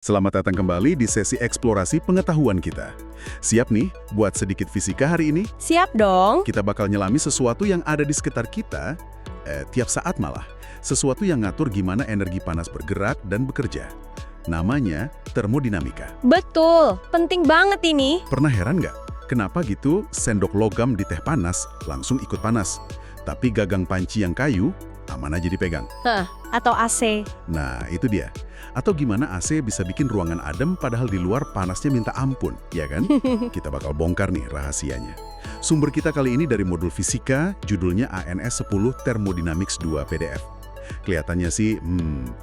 Selamat datang kembali di sesi eksplorasi pengetahuan kita. Siap nih buat sedikit fisika hari ini? Siap dong. Kita bakal nyelami sesuatu yang ada di sekitar kita, tiap saat malah. Sesuatu yang ngatur gimana energi panas bergerak dan bekerja. Namanya termodinamika. Betul, penting banget ini. Pernah heran nggak? Kenapa gitu sendok logam di teh panas langsung ikut panas? Tapi gagang panci yang kayu aman aja dipegang. Atau AC. Nah, itu dia. Atau gimana AC bisa bikin ruangan adem padahal di luar panasnya minta ampun, ya kan? Kita bakal bongkar nih rahasianya. Sumber kita kali ini dari modul fisika, judulnya ANS 10 Thermodynamics 2 PDF. Kelihatannya sih,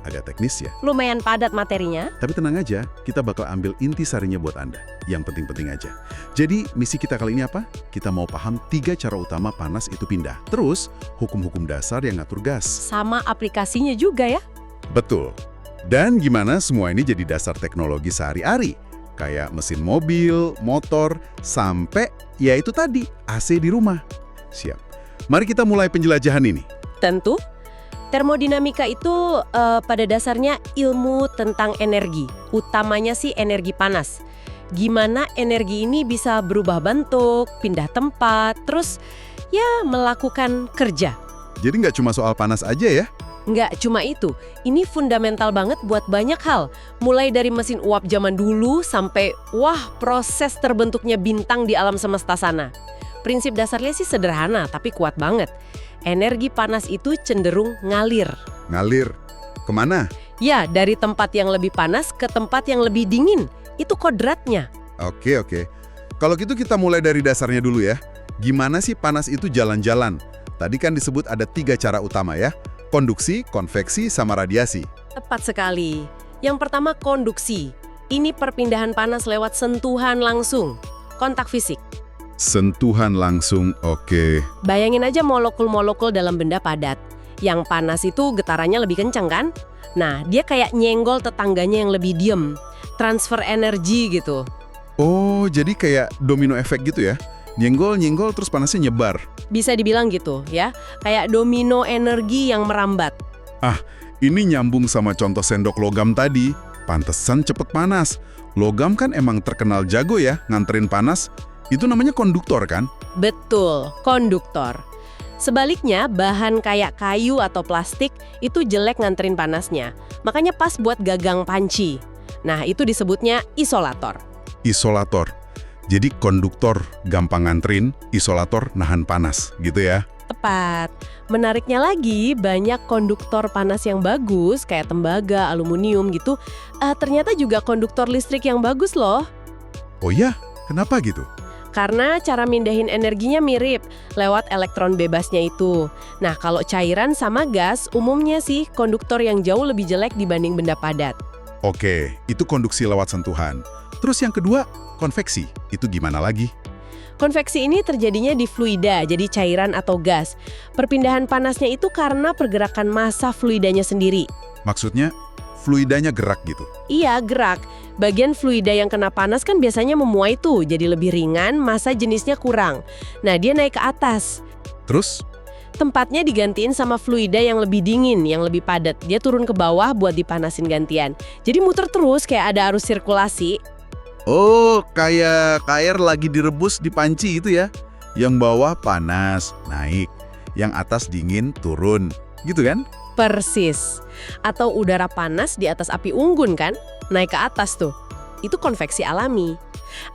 agak teknis ya. Lumayan padat materinya. Tapi tenang aja, kita bakal ambil intisarinya buat Anda. Yang penting-penting aja. Jadi, misi kita kali ini apa? Kita mau paham 3 cara utama panas itu pindah. Terus, hukum-hukum dasar yang ngatur gas. Sama aplikasinya juga ya. Betul. Dan gimana semua ini jadi dasar teknologi sehari-hari. Kayak mesin mobil, motor, sampai ya itu tadi, AC di rumah. Siap. Mari kita mulai penjelajahan ini. Tentu. Termodinamika itu pada dasarnya ilmu tentang energi. Utamanya sih energi panas. Gimana energi ini bisa berubah bentuk, pindah tempat, terus ya melakukan kerja. Jadi nggak cuma soal panas aja ya? Nggak cuma itu, ini fundamental banget buat banyak hal. Mulai dari mesin uap zaman dulu sampai, proses terbentuknya bintang di alam semesta sana. Prinsip dasarnya sih sederhana, tapi kuat banget. Energi panas itu cenderung ngalir. Ngalir? Kemana? Ya, dari tempat yang lebih panas ke tempat yang lebih dingin. Itu kodratnya. Oke. Kalau gitu kita mulai dari dasarnya dulu ya. Gimana sih panas itu jalan-jalan? Tadi kan disebut ada 3 cara utama ya. Konduksi, konveksi, sama radiasi. Tepat sekali. Yang pertama konduksi. Ini perpindahan panas lewat sentuhan langsung. Kontak fisik. Sentuhan langsung, oke. Bayangin aja molekul-molekul dalam benda padat. Yang panas itu getarannya lebih kencang kan? Nah, dia kayak nyenggol tetangganya yang lebih diem. Transfer energi gitu. Oh, jadi kayak domino efek gitu ya? Nyenggol terus panasnya nyebar. Bisa dibilang gitu ya. Kayak domino energi yang merambat. Ini nyambung sama contoh sendok logam tadi. Pantesan cepet panas. Logam kan emang terkenal jago ya nganterin panas. Itu namanya konduktor kan? Betul, konduktor. Sebaliknya, bahan kayak kayu atau plastik itu jelek nganterin panasnya. Makanya pas buat gagang panci. Nah, itu disebutnya isolator. Isolator. Jadi konduktor gampang nganterin, isolator nahan panas gitu ya? Tepat. Menariknya lagi, banyak konduktor panas yang bagus, kayak tembaga, aluminium gitu, ternyata juga konduktor listrik yang bagus loh. Oh iya? Kenapa gitu? Karena cara mindahin energinya mirip, lewat elektron bebasnya itu. Nah, kalau cairan sama gas, umumnya sih konduktor yang jauh lebih jelek dibanding benda padat. Oke, itu konduksi lewat sentuhan. Terus yang kedua, konveksi. Itu gimana lagi? Konveksi ini terjadinya di fluida, jadi cairan atau gas. Perpindahan panasnya itu karena pergerakan massa fluidanya sendiri. Maksudnya, fluidanya gerak gitu? Iya, gerak. Bagian fluida yang kena panas kan biasanya memuai tuh, jadi lebih ringan, massa jenisnya kurang. Nah, dia naik ke atas. Terus? Tempatnya digantiin sama fluida yang lebih dingin, yang lebih padat. Dia turun ke bawah buat dipanasin gantian. Jadi muter terus kayak ada arus sirkulasi. Oh, kayak air lagi direbus di panci itu ya? Yang bawah panas, naik. Yang atas dingin, turun. Gitu kan? Persis. Atau udara panas di atas api unggun kan? Naik ke atas tuh. Itu konveksi alami.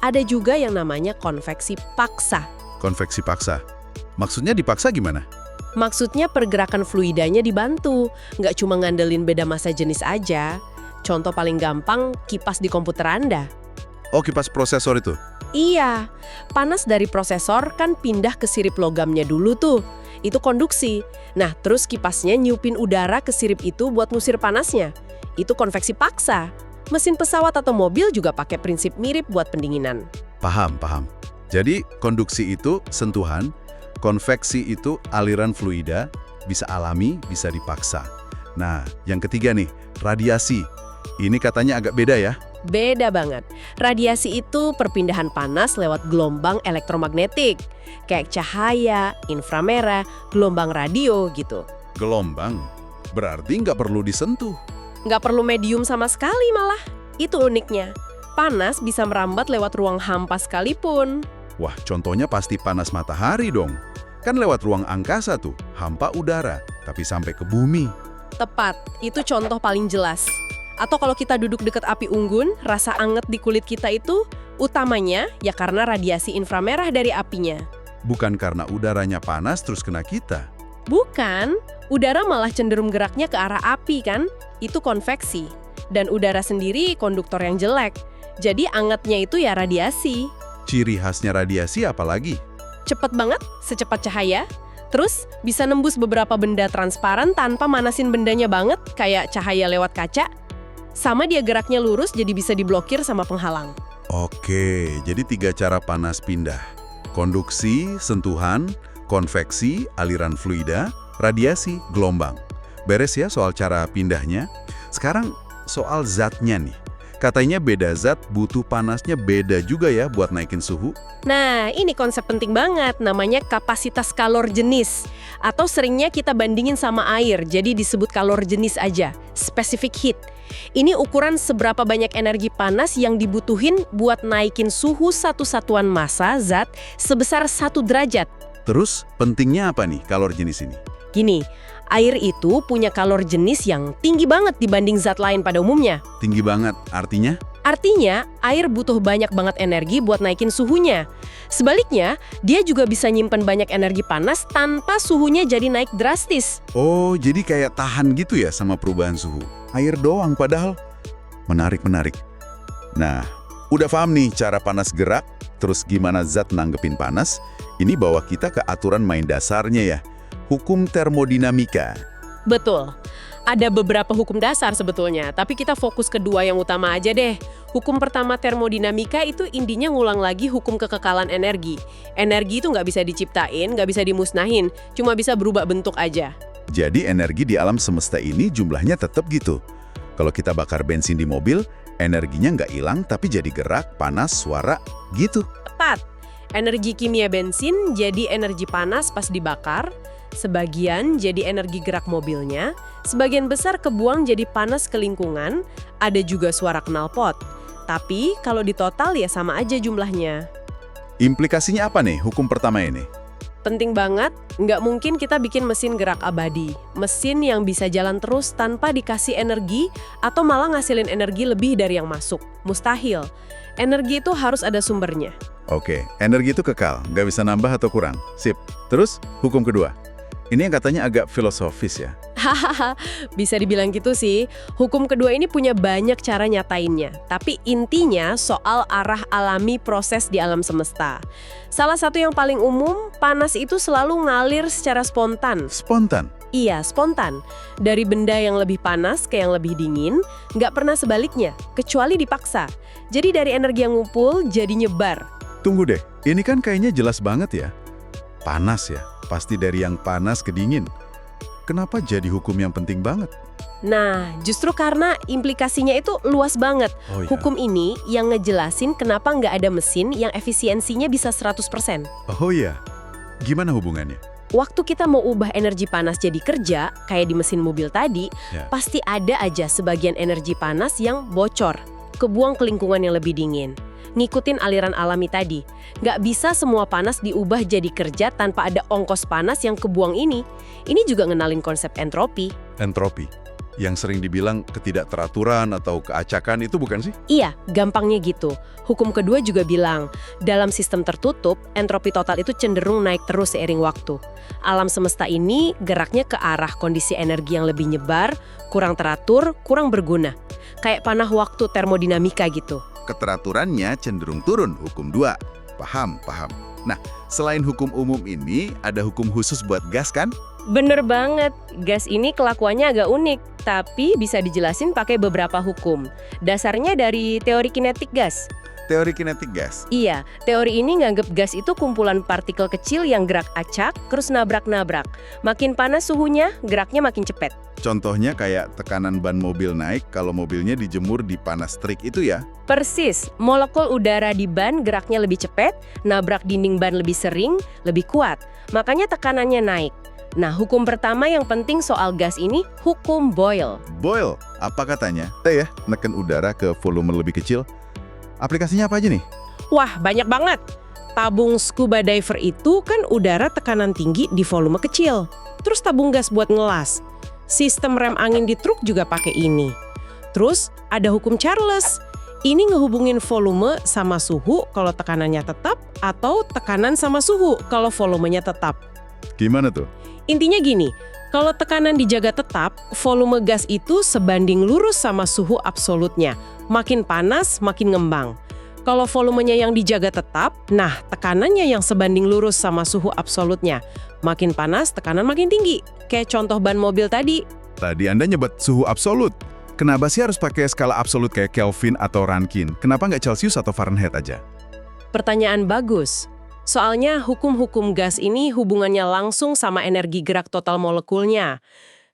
Ada juga yang namanya konveksi paksa. Konveksi paksa. Maksudnya dipaksa gimana? Maksudnya pergerakan fluidanya dibantu. Nggak cuma ngandelin beda massa jenis aja. Contoh paling gampang, kipas di komputer Anda. Oh, kipas prosesor itu? Iya, panas dari prosesor kan pindah ke sirip logamnya dulu tuh. Itu konduksi. Nah, terus kipasnya nyupin udara ke sirip itu buat ngusir panasnya. Itu konveksi paksa. Mesin pesawat atau mobil juga pakai prinsip mirip buat pendinginan. Paham. Jadi, konduksi itu sentuhan, konveksi itu aliran fluida, bisa alami, bisa dipaksa. Nah, yang ketiga nih, radiasi. Ini katanya agak beda ya? Beda banget. Radiasi itu perpindahan panas lewat gelombang elektromagnetik. Kayak cahaya, inframerah, gelombang radio gitu. Gelombang? Berarti nggak perlu disentuh. Nggak perlu medium sama sekali malah. Itu uniknya. Panas bisa merambat lewat ruang hampa sekalipun. Wah, contohnya pasti panas matahari dong. Kan lewat ruang angkasa tuh, hampa udara, tapi sampai ke bumi. Tepat, itu contoh paling jelas. Atau kalau kita duduk dekat api unggun, rasa anget di kulit kita itu utamanya ya karena radiasi inframerah dari apinya. Bukan karena udaranya panas terus kena kita. Bukan, udara malah cenderung geraknya ke arah api kan? Itu konveksi. Dan udara sendiri konduktor yang jelek. Jadi angetnya itu ya radiasi. Ciri khasnya radiasi apalagi? Cepet banget, secepat cahaya. Terus bisa nembus beberapa benda transparan tanpa manasin bendanya banget, kayak cahaya lewat kaca. Sama dia geraknya lurus jadi bisa diblokir sama penghalang. Oke, jadi 3 cara panas pindah. Konduksi, sentuhan, konveksi, aliran fluida, radiasi, gelombang. Beres ya soal cara pindahnya. Sekarang soal zatnya nih. Katanya beda zat butuh panasnya beda juga ya buat naikin suhu. Nah, ini konsep penting banget, namanya kapasitas kalor jenis. Atau seringnya kita bandingin sama air, jadi disebut kalor jenis aja, specific heat. Ini ukuran seberapa banyak energi panas yang dibutuhin buat naikin suhu satu satuan massa zat sebesar 1 derajat. Terus pentingnya apa nih kalor jenis ini? Gini, air itu punya kalor jenis yang tinggi banget dibanding zat lain pada umumnya. Tinggi banget, artinya? Artinya, air butuh banyak banget energi buat naikin suhunya. Sebaliknya, dia juga bisa nyimpen banyak energi panas tanpa suhunya jadi naik drastis. Oh, jadi kayak tahan gitu ya sama perubahan suhu. Air doang padahal. Menarik. Nah, udah paham nih cara panas gerak, terus gimana zat nanggepin panas. Ini bawa kita ke aturan main dasarnya ya. Hukum termodinamika. Betul. Ada beberapa hukum dasar sebetulnya, tapi kita fokus ke 2 yang utama aja deh. Hukum pertama termodinamika itu intinya ngulang lagi hukum kekekalan energi. Energi itu nggak bisa diciptain, nggak bisa dimusnahin, cuma bisa berubah bentuk aja. Jadi energi di alam semesta ini jumlahnya tetap gitu. Kalau kita bakar bensin di mobil, energinya nggak hilang tapi jadi gerak, panas, suara, gitu. Tepat. Energi kimia bensin jadi energi panas pas dibakar, sebagian jadi energi gerak mobilnya, sebagian besar kebuang jadi panas ke lingkungan, ada juga suara knalpot. Tapi kalau ditotal ya sama aja jumlahnya. Implikasinya apa nih hukum pertama ini? Penting banget, nggak mungkin kita bikin mesin gerak abadi. Mesin yang bisa jalan terus tanpa dikasih energi atau malah ngasilin energi lebih dari yang masuk. Mustahil. Energi itu harus ada sumbernya. Oke, energi itu kekal, nggak bisa nambah atau kurang. Sip. Terus, hukum kedua. Ini yang katanya agak filosofis ya. Hahaha, bisa dibilang gitu sih. Hukum kedua ini punya banyak cara nyatainnya. Tapi intinya soal arah alami proses di alam semesta. Salah satu yang paling umum, panas itu selalu ngalir secara spontan. Spontan. Iya, spontan. Dari benda yang lebih panas ke yang lebih dingin, nggak pernah sebaliknya, kecuali dipaksa. Jadi dari energi yang ngumpul, jadi nyebar. Tunggu deh, ini kan kayaknya jelas banget ya. Panas ya, pasti dari yang panas ke dingin. Kenapa jadi hukum yang penting banget? Nah, justru karena implikasinya itu luas banget. Oh, iya. Hukum ini yang ngejelasin kenapa nggak ada mesin yang efisiensinya bisa 100%. Oh iya, gimana hubungannya? Waktu kita mau ubah energi panas jadi kerja, kayak di mesin mobil tadi, Ya. pasti ada aja sebagian energi panas yang bocor, kebuang ke lingkungan yang lebih dingin. Ngikutin aliran alami tadi. Nggak bisa semua panas diubah jadi kerja tanpa ada ongkos panas yang kebuang ini. Ini juga ngenalin konsep entropi. Entropi, yang sering dibilang ketidakteraturan atau keacakan itu bukan sih? Iya, gampangnya gitu. Hukum kedua juga bilang, dalam sistem tertutup, entropi total itu cenderung naik terus seiring waktu. Alam semesta ini geraknya ke arah kondisi energi yang lebih nyebar, kurang teratur, kurang berguna. Kayak panah waktu termodinamika gitu. Keteraturannya cenderung turun, hukum 2. Paham. Nah, selain hukum umum ini, ada hukum khusus buat gas kan? Bener banget, gas ini kelakuannya agak unik, tapi bisa dijelasin pakai beberapa hukum. Dasarnya dari teori kinetik gas. Teori kinetik gas. Iya, teori ini nganggep gas itu kumpulan partikel kecil yang gerak acak, terus nabrak-nabrak. Makin panas suhunya, geraknya makin cepet. Contohnya kayak tekanan ban mobil naik kalau mobilnya dijemur di panas terik itu ya? Persis, molekul udara di ban geraknya lebih cepat, nabrak dinding ban lebih sering, lebih kuat. Makanya tekanannya naik. Nah, hukum pertama yang penting soal gas ini, hukum Boyle. Boyle, apa katanya? Kita ya, neken udara ke volume lebih kecil. Aplikasinya apa aja nih? Wah, banyak banget. Tabung scuba diver itu kan udara tekanan tinggi di volume kecil. Terus tabung gas buat ngelas. Sistem rem angin di truk juga pakai ini. Terus ada hukum Charles. Ini ngehubungin volume sama suhu kalau tekanannya tetap atau tekanan sama suhu kalau volumenya tetap. Gimana tuh? Intinya gini, kalau tekanan dijaga tetap, volume gas itu sebanding lurus sama suhu absolutnya. Makin panas, makin ngembang. Kalau volumenya yang dijaga tetap, nah tekanannya yang sebanding lurus sama suhu absolutnya. Makin panas, tekanan makin tinggi. Kayak contoh ban mobil tadi. Tadi Anda nyebut suhu absolut. Kenapa sih harus pakai skala absolut kayak Kelvin atau Rankine? Kenapa nggak Celsius atau Fahrenheit aja? Pertanyaan bagus. Soalnya hukum-hukum gas ini hubungannya langsung sama energi gerak total molekulnya.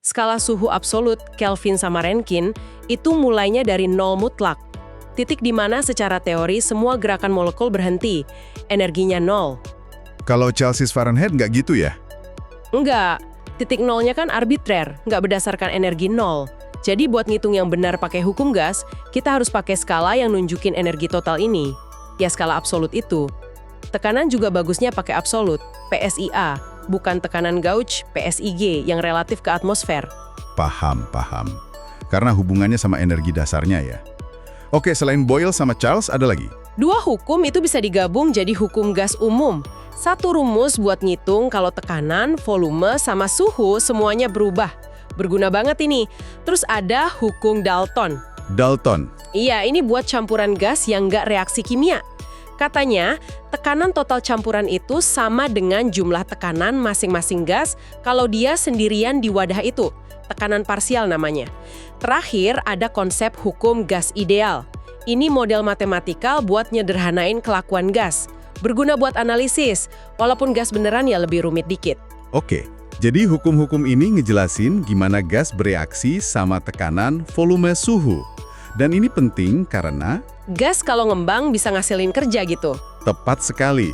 Skala suhu absolut, Kelvin sama Rankine, itu mulainya dari nol mutlak. Titik di mana secara teori semua gerakan molekul berhenti. Energinya nol. Kalau Celsius Fahrenheit nggak gitu ya? Enggak, titik nolnya kan arbitrer, nggak berdasarkan energi nol. Jadi buat ngitung yang benar pakai hukum gas, kita harus pakai skala yang nunjukin energi total ini. Ya skala absolut itu. Tekanan juga bagusnya pakai absolut, PSIA, bukan tekanan gauge, PSIG, yang relatif ke atmosfer. Paham. Karena hubungannya sama energi dasarnya ya. Oke, selain Boyle sama Charles, ada lagi? Dua hukum itu bisa digabung jadi hukum gas umum. Satu rumus buat ngitung kalau tekanan, volume, sama suhu semuanya berubah. Berguna banget ini. Terus ada hukum Dalton. Dalton. Iya, ini buat campuran gas yang nggak reaksi kimia. Katanya, tekanan total campuran itu sama dengan jumlah tekanan masing-masing gas kalau dia sendirian di wadah itu. Tekanan parsial namanya. Terakhir, ada konsep hukum gas ideal. Ini model matematikal buat nyederhanain kelakuan gas. Berguna buat analisis, walaupun gas beneran ya lebih rumit dikit. Oke, jadi hukum-hukum ini ngejelasin gimana gas bereaksi sama tekanan, volume, suhu. Dan ini penting karena Gas kalau ngembang bisa ngasilin kerja gitu. tepat sekali.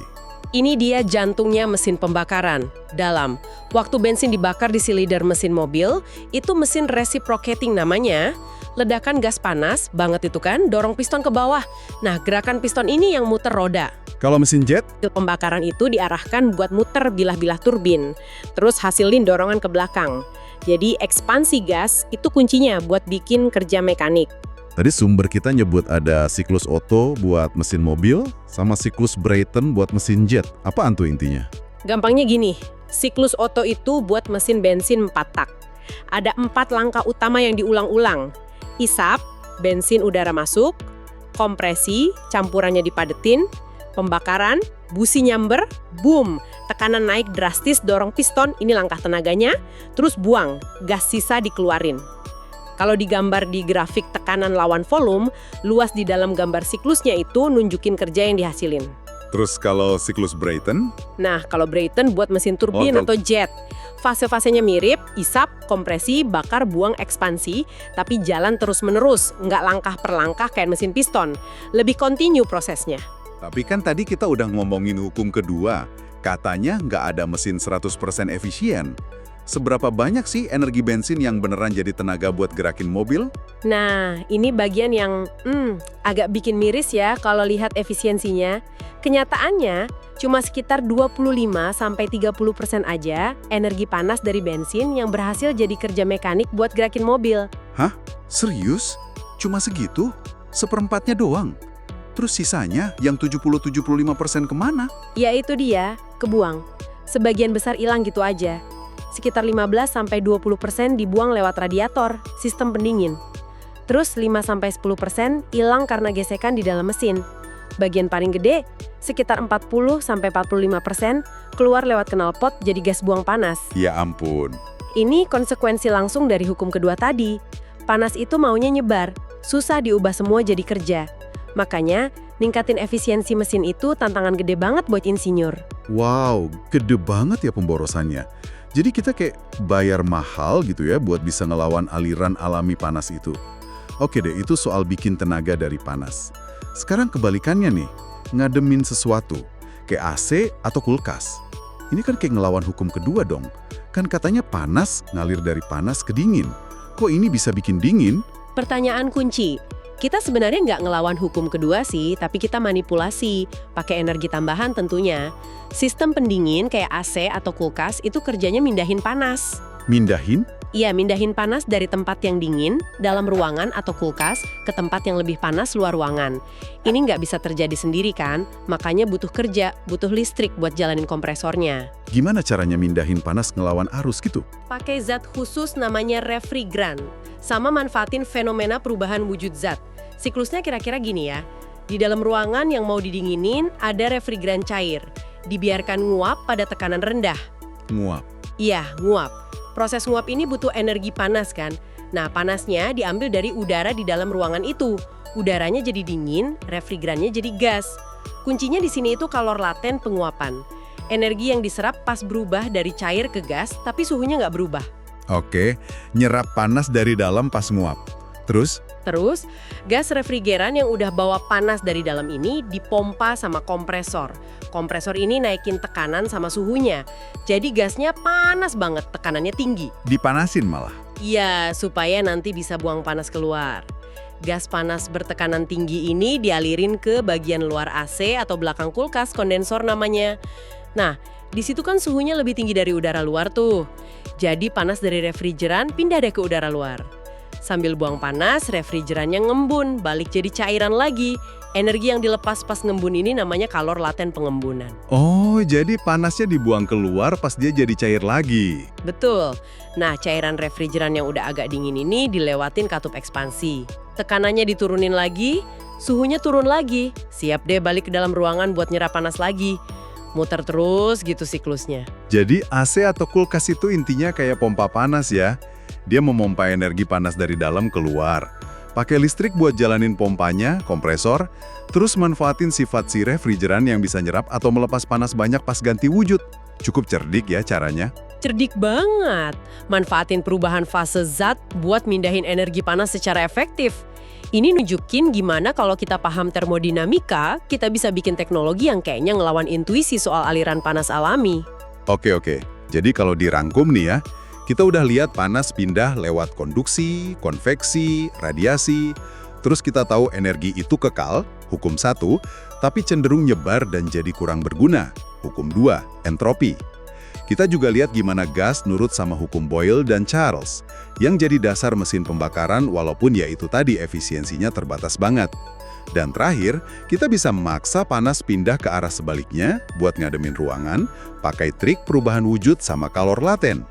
Ini dia jantungnya mesin pembakaran. Dalam, waktu bensin dibakar di silinder mesin mobil, itu mesin reciprocating namanya. Ledakan gas panas, banget itu kan, dorong piston ke bawah. Nah, gerakan piston ini yang muter roda. Kalau mesin jet, Pembakaran itu diarahkan buat muter bilah-bilah turbin. Terus hasilin dorongan ke belakang. Jadi ekspansi gas itu kuncinya buat bikin kerja mekanik. tadi sumber kita nyebut ada siklus Otto buat mesin mobil, sama siklus Brayton buat mesin jet. Apaan tuh intinya? Gampangnya gini, siklus Otto itu buat mesin bensin 4 tak. Ada 4 langkah utama yang diulang-ulang. Isap, bensin udara masuk, kompresi, campurannya dipadetin, pembakaran, busi nyamber, boom, tekanan naik drastis dorong piston, ini langkah tenaganya, terus buang, gas sisa dikeluarin. Kalau digambar di grafik tekanan lawan volume, luas di dalam gambar siklusnya itu nunjukin kerja yang dihasilin. Terus kalau siklus Brayton? Nah, kalau Brayton buat mesin turbin atau jet. Fase-fasenya mirip, isap, kompresi, bakar, buang, ekspansi, tapi jalan terus-menerus, nggak langkah per langkah kayak mesin piston. Lebih kontinu prosesnya. Tapi kan tadi kita udah ngomongin hukum kedua. Katanya nggak ada mesin 100% efisien. Seberapa banyak sih energi bensin yang beneran jadi tenaga buat gerakin mobil? Nah, ini bagian yang agak bikin miris ya kalau lihat efisiensinya. Kenyataannya, cuma sekitar 25-30% aja energi panas dari bensin yang berhasil jadi kerja mekanik buat gerakin mobil. Hah? Serius? Cuma segitu? Seperempatnya doang? Terus sisanya yang 70-75% kemana? Ya itu dia, kebuang. Sebagian besar hilang gitu aja. Sekitar 15-20% dibuang lewat radiator, sistem pendingin. Terus 5-10% hilang karena gesekan di dalam mesin. Bagian paling gede, sekitar 40-45% keluar lewat knalpot jadi gas buang panas. Ya ampun. Ini konsekuensi langsung dari hukum kedua tadi. Panas itu maunya nyebar, susah diubah semua jadi kerja. Makanya, ningkatin efisiensi mesin itu tantangan gede banget buat insinyur. Wow, gede banget ya pemborosannya. Jadi kita kayak bayar mahal gitu ya buat bisa ngelawan aliran alami panas itu. Oke deh, itu soal bikin tenaga dari panas. Sekarang kebalikannya nih, ngademin sesuatu, kayak AC atau kulkas. Ini kan kayak ngelawan hukum kedua dong. Kan katanya panas ngalir dari panas ke dingin. Kok ini bisa bikin dingin? Pertanyaan kunci. Kita sebenarnya nggak ngelawan hukum kedua sih, tapi kita manipulasi, pakai energi tambahan tentunya. Sistem pendingin kayak AC atau kulkas itu kerjanya mindahin panas. Mindahin? Iya, mindahin panas dari tempat yang dingin, dalam ruangan atau kulkas, ke tempat yang lebih panas luar ruangan. Ini nggak bisa terjadi sendiri kan, makanya butuh kerja, butuh listrik buat jalanin kompresornya. Gimana caranya mindahin panas ngelawan arus gitu? Pakai zat khusus namanya refrigeran, sama manfaatin fenomena perubahan wujud zat. Siklusnya kira-kira gini ya, di dalam ruangan yang mau didinginin ada refrigeran cair, dibiarkan nguap pada tekanan rendah. Nguap. Iya, nguap. Proses nguap ini butuh energi panas kan? Nah, panasnya diambil dari udara di dalam ruangan itu. Udaranya jadi dingin, refrigerannya jadi gas. Kuncinya di sini itu kalor laten penguapan. Energi yang diserap pas berubah dari cair ke gas, tapi suhunya nggak berubah. Oke, nyerap panas dari dalam pas nguap. Terus? Terus, gas refrigeran yang udah bawa panas dari dalam ini dipompa sama kompresor. Kompresor ini naikin tekanan sama suhunya. Jadi gasnya panas banget, tekanannya tinggi. Dipanasin malah. Iya, supaya nanti bisa buang panas keluar. Gas panas bertekanan tinggi ini dialirin ke bagian luar AC atau belakang kulkas, kondensor namanya. Nah, di situ kan suhunya lebih tinggi dari udara luar tuh. Jadi panas dari refrigeran pindah deh ke udara luar. Sambil buang panas, refrigerannya ngembun, balik jadi cairan lagi. Energi yang dilepas pas ngembun ini namanya kalor laten pengembunan. Oh, jadi panasnya dibuang keluar pas dia jadi cair lagi. Betul. Nah, cairan refrigeran yang udah agak dingin ini dilewatin katup ekspansi. Tekanannya diturunin lagi, suhunya turun lagi. Siap deh balik ke dalam ruangan buat nyerap panas lagi. Muter terus gitu siklusnya. Jadi AC atau kulkas itu intinya kayak pompa panas ya. Dia memompa energi panas dari dalam keluar. Pakai listrik buat jalanin pompanya, kompresor, terus manfaatin sifat si refrigeran yang bisa nyerap atau melepas panas banyak pas ganti wujud. Cukup cerdik ya caranya. Cerdik banget. Manfaatin perubahan fase zat buat mindahin energi panas secara efektif. Ini nunjukin gimana kalau kita paham termodinamika, kita bisa bikin teknologi yang kayaknya ngelawan intuisi soal aliran panas alami. Oke. Jadi kalau dirangkum nih ya, kita udah lihat panas pindah lewat konduksi, konveksi, radiasi. Terus kita tahu energi itu kekal, hukum 1, tapi cenderung nyebar dan jadi kurang berguna, hukum 2, entropi. Kita juga lihat gimana gas nurut sama hukum Boyle dan Charles, yang jadi dasar mesin pembakaran walaupun ya itu tadi efisiensinya terbatas banget. Dan terakhir, kita bisa memaksa panas pindah ke arah sebaliknya buat ngademin ruangan, pakai trik perubahan wujud sama kalor laten.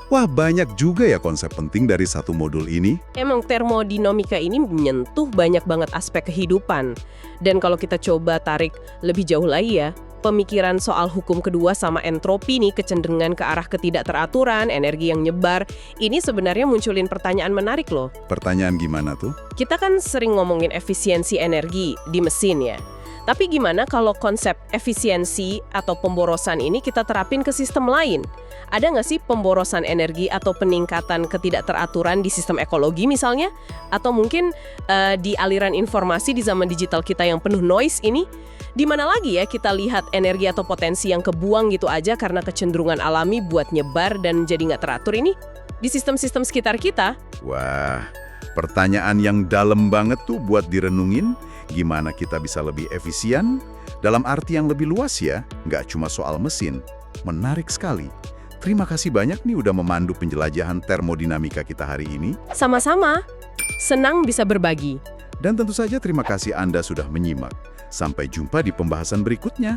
Wah, banyak juga ya konsep penting dari satu modul ini. Emang termodinamika ini menyentuh banyak banget aspek kehidupan. Dan kalau kita coba tarik lebih jauh lagi ya, pemikiran soal hukum kedua sama entropi nih, kecenderungan ke arah ketidakteraturan, energi yang nyebar, ini sebenarnya munculin pertanyaan menarik loh. Pertanyaan gimana tuh? Kita kan sering ngomongin efisiensi energi di mesin ya. Tapi gimana kalau konsep efisiensi atau pemborosan ini kita terapin ke sistem lain? Ada nggak sih pemborosan energi atau peningkatan ketidakteraturan di sistem ekologi misalnya? Atau mungkin di aliran informasi di zaman digital kita yang penuh noise ini? Di mana lagi ya kita lihat energi atau potensi yang kebuang gitu aja karena kecenderungan alami buat nyebar dan jadi nggak teratur ini? Di sistem-sistem sekitar kita? Wah, pertanyaan yang dalam banget tuh buat direnungin. Gimana kita bisa lebih efisien? Dalam arti yang lebih luas ya, nggak cuma soal mesin. Menarik sekali. Terima kasih banyak nih udah memandu penjelajahan termodinamika kita hari ini. Sama-sama. Senang bisa berbagi. Dan tentu saja terima kasih Anda sudah menyimak. Sampai jumpa di pembahasan berikutnya.